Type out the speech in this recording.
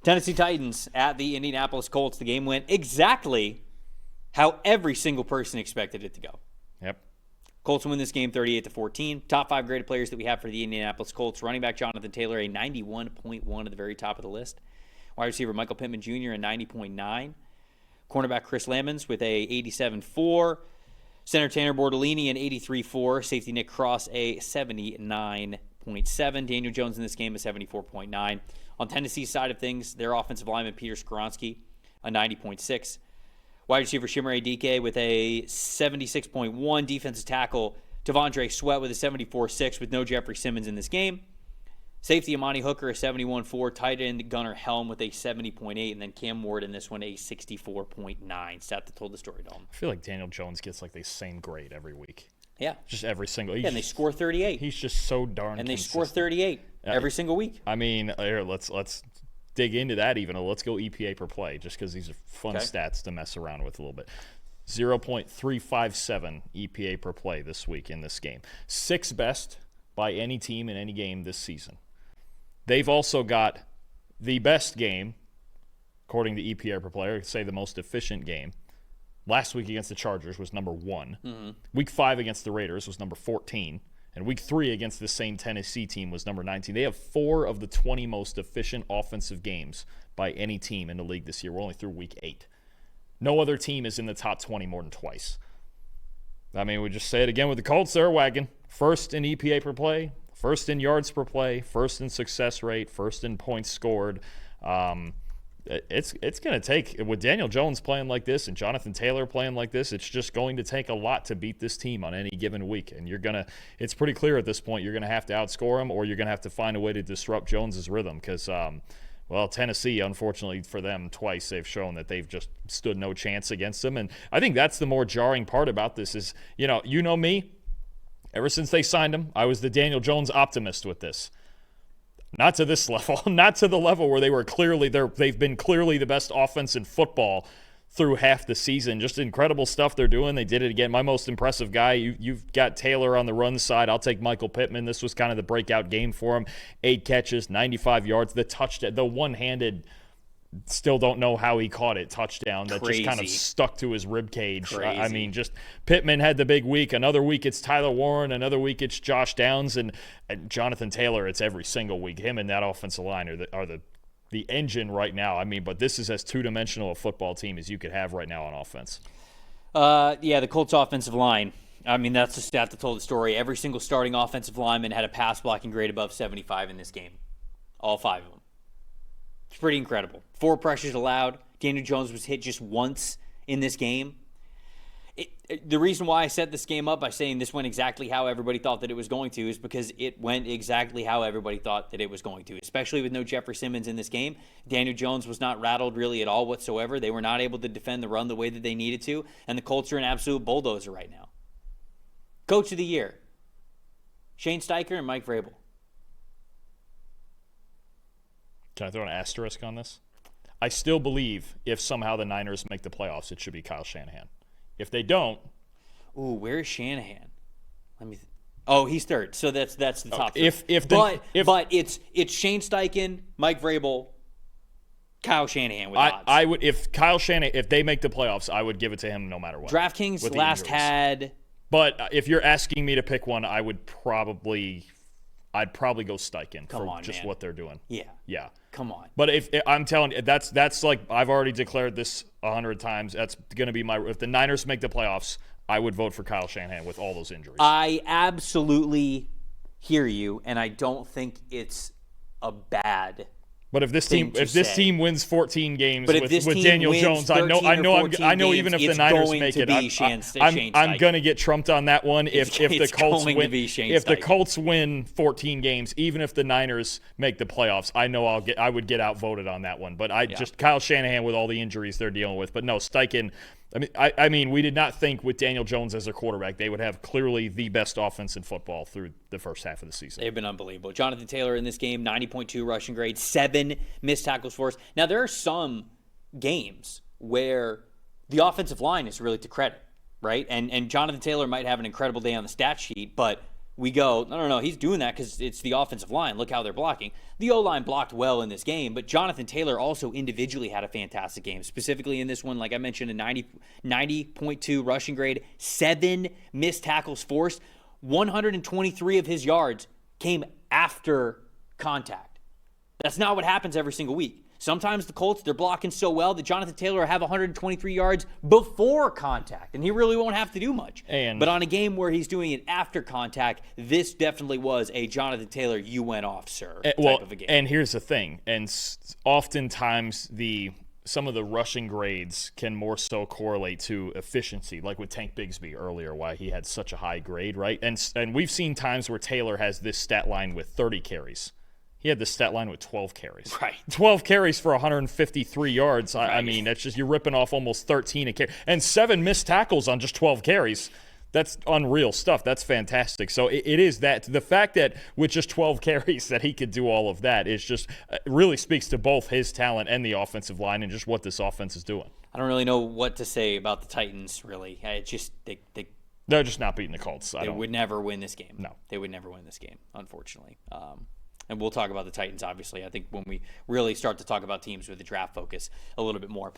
Tennessee Titans at the Indianapolis Colts. The game went exactly how every single person expected it to go. Yep. Colts win this game 38-14. Top 5 graded players that we have for the Indianapolis Colts. Running back Jonathan Taylor, a 91.1 at the very top of the list. Wide receiver Michael Pittman Jr., a 90.9. Cornerback Chris Lamons with a 87.4. Center Tanner Bordolini, an 83.4. Safety Nick Cross, a 79.7. Daniel Jones in this game, a 74.9. On Tennessee's side of things, their offensive lineman Peter Skoronski, a 90.6. Wide receiver Shimmer Adike with a 76.1. Defensive tackle Devondre Sweat with a 74.6 with no Jeffrey Simmons in this game. Safety Amani Hooker, a 71.4. Tight end Gunnar Helm with a 70.8. And then Cam Ward in this one, a 64.9. Stat that told the story, Dalton. I feel like Daniel Jones gets like the same grade every week. Yeah. Just every single. Yeah, and they score 38. He's just so darn And they consistent. score 38 every single week. I mean, here, let's dig into that even. Let's go EPA per play just because these are fun stats to mess around with a little bit. 0.357 EPA per play this week in this game. 6th best by any team in any game this season. They've also got the best game, according to EPA per player, say the most efficient game. Last week against the Chargers was number 1. Mm-hmm. Week 5 against the Raiders was number 14. And week 3 against the same Tennessee team was number 19. They have 4 of the 20 most efficient offensive games by any team in the league this year. We're only through week 8. No other team is in the top 20 more than twice. I mean, we just say it again with the Colts. They're wagging. First in EPA per play, first in yards per play, first in success rate, first in points scored. It's going to take, with Daniel Jones playing like this and Jonathan Taylor playing like this, it's just going to take a lot to beat this team on any given week. And it's pretty clear at this point you're going to have to outscore them or you're going to have to find a way to disrupt Jones's rhythm because, Tennessee, unfortunately for them, twice they've shown that they've just stood no chance against them. And I think that's the more jarring part about this is, you know me, ever since they signed him, I was the Daniel Jones optimist with this. Not to this level, not to the level where they've been clearly the best offense in football through half the season. Just incredible stuff they're doing. They did it again. My most impressive guy, you've got Taylor on the run side. I'll take Michael Pittman. This was kind of the breakout game for him. 8 catches, 95 yards. The touchdown, the one-handed, still don't know how he caught it, touchdown that just kind of stuck to his rib cage. I mean, just Pittman had the big week. Another week it's Tyler Warren. Another week it's Josh Downs. And Jonathan Taylor, it's every single week. Him and that offensive line are the engine right now. I mean, but this is as two-dimensional a football team as you could have right now on offense. The Colts offensive line. I mean, that's the stat that told the story. Every single starting offensive lineman had a pass blocking grade above 75 in this game. All 5 of them. It's pretty incredible. 4 pressures allowed. Daniel Jones was hit just once in this game. The reason why I set this game up by saying this went exactly how everybody thought that it was going to is because it went exactly how everybody thought that it was going to, especially with no Jeffrey Simmons in this game. Daniel Jones was not rattled really at all whatsoever. They were not able to defend the run the way that they needed to, and the Colts are an absolute bulldozer right now. Coach of the year, Shane Steichen and Mike Vrabel. Can I throw an asterisk on this? I still believe if somehow the Niners make the playoffs, it should be Kyle Shanahan. If they don't... Ooh, where is Shanahan? He's third. So that's the top three. But it's Shane Steichen, Mike Vrabel, Kyle Shanahan with odds. I would if they make the playoffs, I would give it to him no matter what. DraftKings last had... But if you're asking me to pick one, I'd probably go Steichen man. What they're doing. Yeah. Come on. But if I'm telling you, that's like I've already declared this 100 times. That's going to be if the Niners make the playoffs, I would vote for Kyle Shanahan with all those injuries. I absolutely hear you, and I don't think it's a bad. But if this team wins 14 games with Daniel Jones, I know even if the Niners make it, I'm going to get trumped on that one. If the Colts win 14 games, even if the Niners make the playoffs, I know I would get outvoted on that one. But just Kyle Shanahan with all the injuries they're dealing with. But no, Steichen. I mean, we did not think with Daniel Jones as their quarterback they would have clearly the best offense in football through the first half of the season. They've been unbelievable. Jonathan Taylor in this game, 90.2 rushing grade, 7 missed tackles for us. Now, there are some games where the offensive line is really to credit, right? And Jonathan Taylor might have an incredible day on the stat sheet, but we go, no, he's doing that because it's the offensive line. Look how they're blocking. The O-line blocked well in this game, but Jonathan Taylor also individually had a fantastic game. Specifically in this one, like I mentioned, a 90.2 rushing grade, 7 missed tackles forced. 123 of his yards came after contact. That's not what happens every single week. Sometimes the Colts, they're blocking so well that Jonathan Taylor will have 123 yards before contact, and he really won't have to do much. But on a game where he's doing it after contact, this definitely was a Jonathan Taylor, you went off, sir, type of a game. And here's the thing, and oftentimes some of the rushing grades can more so correlate to efficiency, like with Tank Bigsby earlier, why he had such a high grade, right? And we've seen times where Taylor has this stat line with 30 carries. He had the stat line with 12 carries. Right. 12 carries for 153 yards. Right. I mean, that's just, you're ripping off almost 13 a carry. And 7 missed tackles on just 12 carries. That's unreal stuff. That's fantastic. So it is that. The fact that with just 12 carries that he could do all of that is just really speaks to both his talent and the offensive line and just what this offense is doing. I don't really know what to say about the Titans, really. It's just they're just not beating the Colts. They would never win this game. No. They would never win this game, unfortunately. And we'll talk about the Titans, obviously, I think when we really start to talk about teams with a draft focus a little bit more.